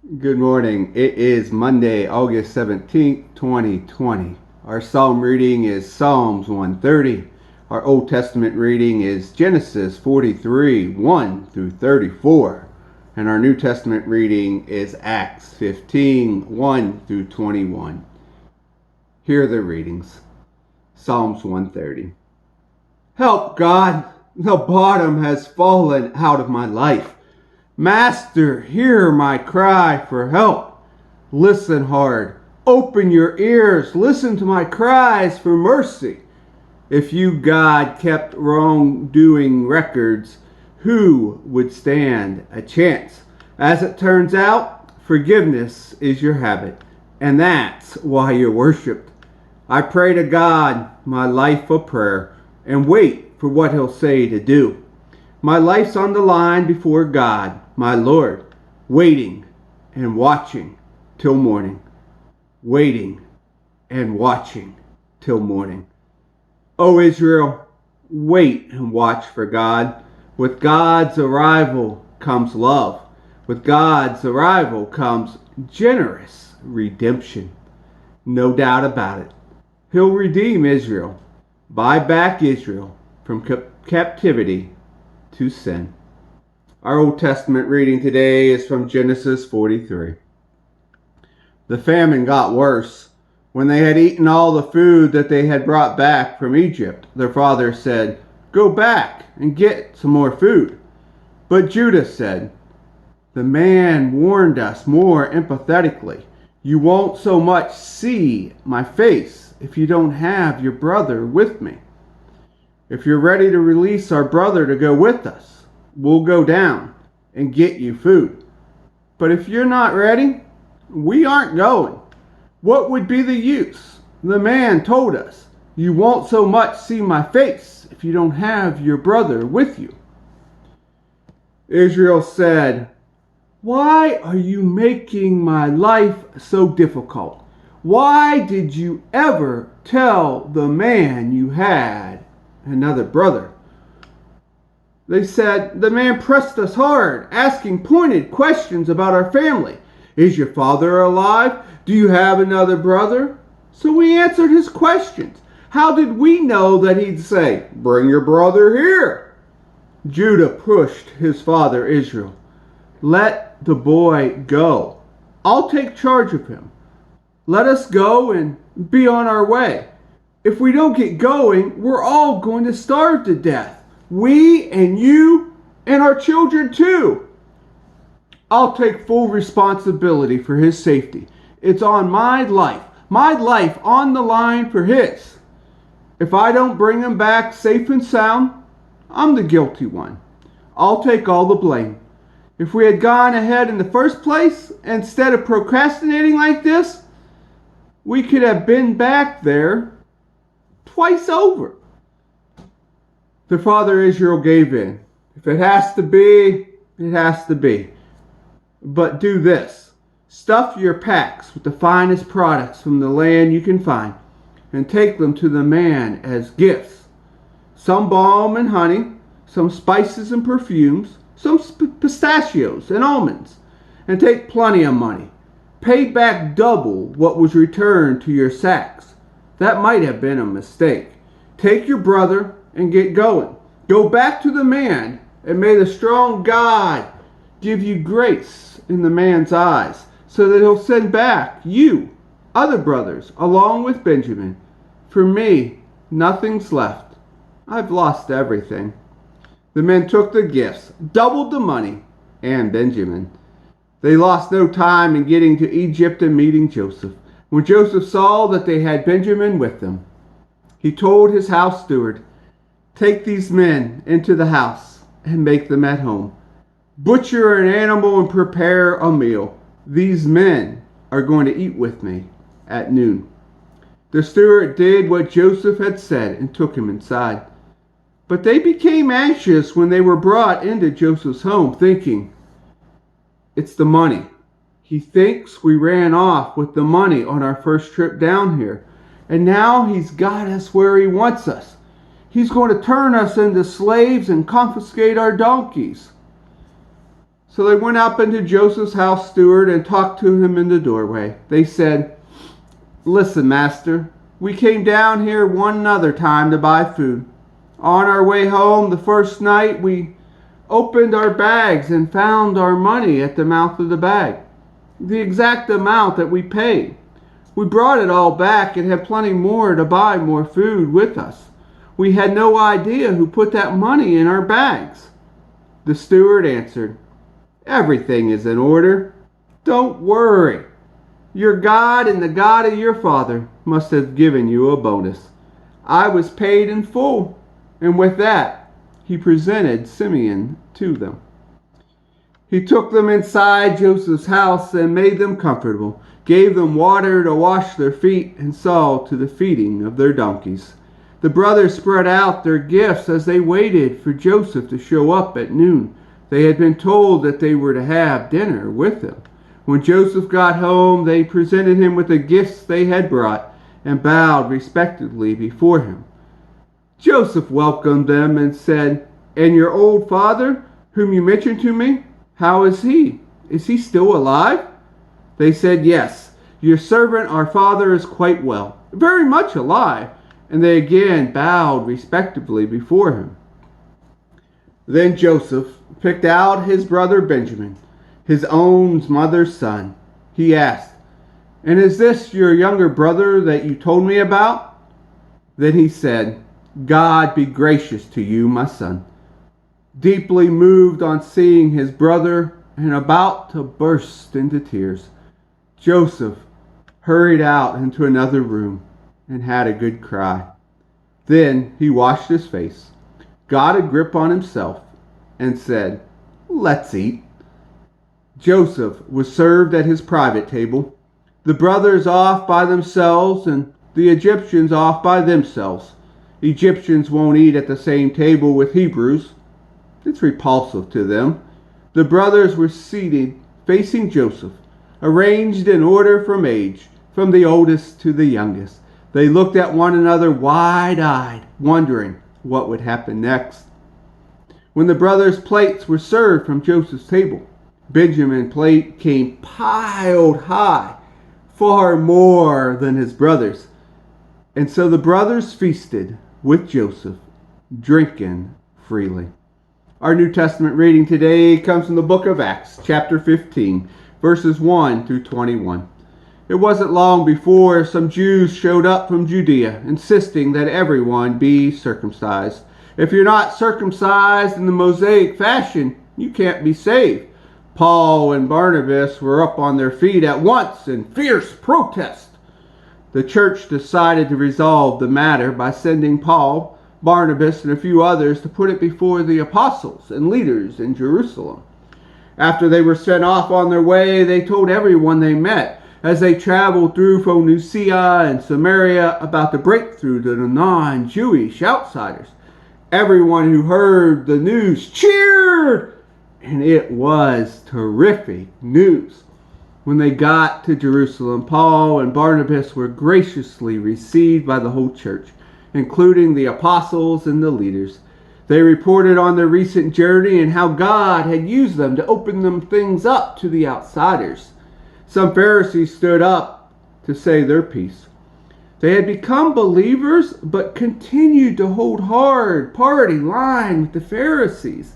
Good morning. It is Monday, August 17th, 2020. Our psalm reading is Psalms 130. Our Old Testament reading is Genesis 43, 1 through 34. And our New Testament reading is Acts 15, 1 through 21. Here are the readings. Psalms 130. Help, God! The bottom has fallen out of my life. Master, hear my cry for help. Listen hard. Open your ears. Listen to my cries for mercy. If you, God, kept wrongdoing records, who would stand a chance? As it turns out, forgiveness is your habit, and that's why you're worshipped. I pray to God, my life a prayer, and wait for what he'll say to do. My life's on the line before God, my Lord, waiting and watching till morning. Waiting and watching till morning. O Israel, wait and watch for God. With God's arrival comes love. With God's arrival comes generous redemption. No doubt about it. He'll redeem Israel, buy back Israel from captivity to sin. Our Old Testament reading today is from Genesis 43. The famine got worse. When they had eaten all the food that they had brought back from Egypt, their father said, "Go back and get some more food." But Judah said, "The man warned us more empathetically. You won't so much see my face if you don't have your brother with me. If you're ready to release our brother to go with us, we'll go down and get you food. But if you're not ready, we aren't going. What would be the use? The man told us, you won't so much see my face if you don't have your brother with you." Israel said, "Why are you making my life so difficult? Why did you ever tell the man you had another brother?" They said, "The man pressed us hard, asking pointed questions about our family. Is your father alive? Do you have another brother?" So we answered his questions. How did we know that he'd say, "Bring your brother here"? Judah pushed his father Israel. "Let the boy go. I'll take charge of him. Let us go and be on our way. If we don't get going, we're all going to starve to death. We and you and our children too. I'll take full responsibility for his safety. It's on my life on the line for his. If I don't bring him back safe and sound, I'm the guilty one. I'll take all the blame. If we had gone ahead in the first place, instead of procrastinating like this, we could have been back there twice over." The father Israel gave in. If it has to be, it has to be. But do this. Stuff your packs with the finest products from the land you can find and take them to the man as gifts. Some balm and honey, some spices and perfumes, some pistachios and almonds, and take plenty of money. Pay back double what was returned to your sacks. That might have been a mistake. Take your brother and get going. Go back to the man, and may the strong God give you grace in the man's eyes, so that he'll send back you, other brothers, along with Benjamin. For me, nothing's left. I've lost everything." The men took the gifts, doubled the money, and Benjamin. They lost no time in getting to Egypt and meeting Joseph. When Joseph saw that they had Benjamin with them, he told his house steward, "Take these men into the house and make them at home. Butcher an animal and prepare a meal. These men are going to eat with me at noon." The steward did what Joseph had said and took him inside. But they became anxious when they were brought into Joseph's home, thinking, "It's the money. He thinks we ran off with the money on our first trip down here, and now he's got us where he wants us. He's going to turn us into slaves and confiscate our donkeys." So they went up into Joseph's house steward and talked to him in the doorway. They said, "Listen, master, we came down here one other time to buy food. On our way home the first night, we opened our bags and found our money at the mouth of the bag, the exact amount that we paid. We brought it all back and had plenty more to buy more food with us. We had no idea who put that money in our bags." The steward answered, "Everything is in order. Don't worry. Your God and the God of your father must have given you a bonus. I was paid in full." And with that, he presented Simeon to them. He took them inside Joseph's house and made them comfortable, gave them water to wash their feet, and saw to the feeding of their donkeys. The brothers spread out their gifts as they waited for Joseph to show up at noon. They had been told that they were to have dinner with him. When Joseph got home, they presented him with the gifts they had brought and bowed respectfully before him. Joseph welcomed them and said, "And your old father, whom you mentioned to me, how is he? Is he still alive?" They said, "Yes, your servant, our father, is quite well, very much alive." And they again bowed respectfully before him. Then Joseph picked out his brother Benjamin, his own mother's son. He asked, "And is this your younger brother that you told me about?" Then he said, "God be gracious to you, my son." Deeply moved on seeing his brother and about to burst into tears, Joseph hurried out into another room and had a good cry. Then he washed his face, got a grip on himself, and said, "Let's eat." Joseph was served at his private table, the brothers off by themselves and the Egyptians off by themselves. Egyptians won't eat at the same table with Hebrews. It's repulsive to them. The brothers were seated facing Joseph, arranged in order from age, from the oldest to the youngest. They looked at one another wide-eyed, wondering what would happen next. When the brothers' plates were served from Joseph's table, Benjamin's plate came piled high, far more than his brothers'. And so the brothers feasted with Joseph, drinking freely. Our New Testament reading today comes from the book of Acts, chapter 15, verses 1 through 21. It wasn't long before some Jews showed up from Judea, insisting that everyone be circumcised. If you're not circumcised in the Mosaic fashion, you can't be saved. Paul and Barnabas were up on their feet at once in fierce protest. The church decided to resolve the matter by sending Paul, Barnabas, and a few others to put it before the apostles and leaders in Jerusalem. After they were sent off on their way, they told everyone they met as they traveled through Phoenicia and Samaria about the breakthrough to the non-Jewish outsiders. Everyone who heard the news cheered, and it was terrific news. When they got to Jerusalem, Paul and Barnabas were graciously received by the whole church, including the apostles and the leaders. They reported on their recent journey and how God had used them to open them things up to the outsiders. Some Pharisees stood up to say their piece. They had become believers, but continued to hold hard party line with the Pharisees.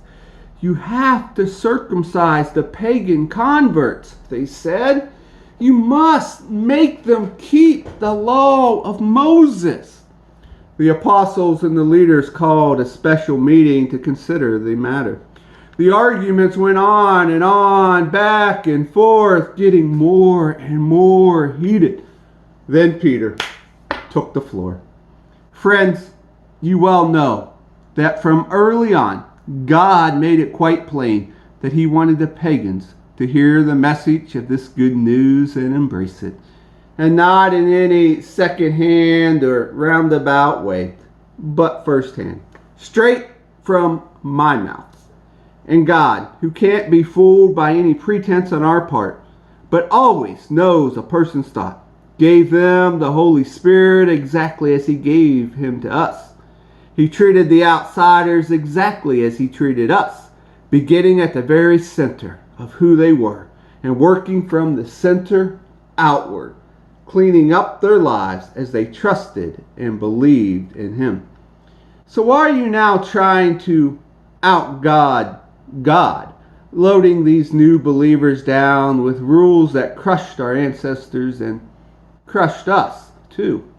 "You have to circumcise the pagan converts," they said. "You must make them keep the law of Moses." The apostles and the leaders called a special meeting to consider the matter. The arguments went on, back and forth, getting more and more heated. Then Peter took the floor. Friends, you well know that from early on, God made it quite plain that he wanted the pagans to hear the message of this good news and embrace it, and not in any second-hand or roundabout way, but first-hand, straight from my mouth. And God, who can't be fooled by any pretense on our part, but always knows a person's thought, gave them the Holy Spirit exactly as he gave him to us. He treated the outsiders exactly as he treated us, beginning at the very center of who they were and working from the center outward, cleaning up their lives as they trusted and believed in Him. So why are you now trying to out-God God, loading these new believers down with rules that crushed our ancestors and crushed us too?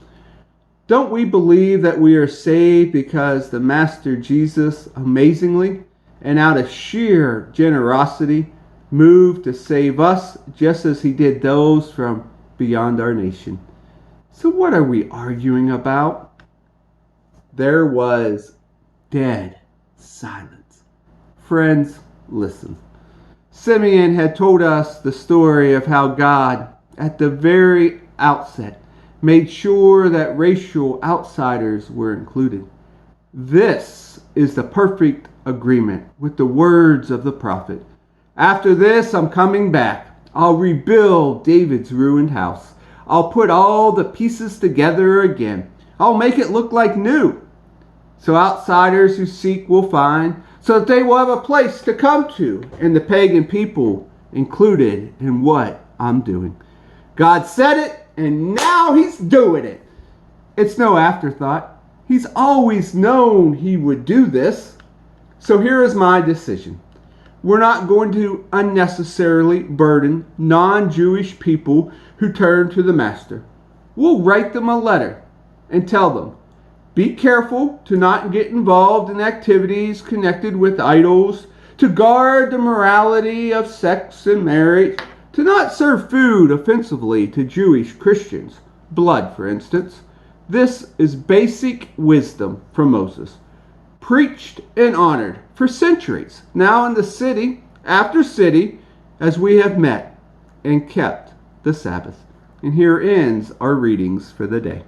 Don't we believe that we are saved because the Master Jesus amazingly and out of sheer generosity moved to save us just as He did those from beyond our nation? So what are we arguing about? There was dead silence. Friends, listen. Simeon had told us the story of how God, at the very outset, made sure that racial outsiders were included. This is the perfect agreement with the words of the prophet. After this, I'm coming back. I'll rebuild David's ruined house. I'll put all the pieces together again. I'll make it look like new. So outsiders who seek will find, so that they will have a place to come to, and the pagan people included in what I'm doing. God said it, and now He's doing it. It's no afterthought. He's always known He would do this. So here is my decision. We're not going to unnecessarily burden non-Jewish people who turn to the Master. We'll write them a letter and tell them, be careful to not get involved in activities connected with idols, to guard the morality of sex and marriage, to not serve food offensively to Jewish Christians, blood for instance. This is basic wisdom from Moses, preached and honored for centuries, now in the city after city, as we have met and kept the Sabbath. And here ends our readings for the day.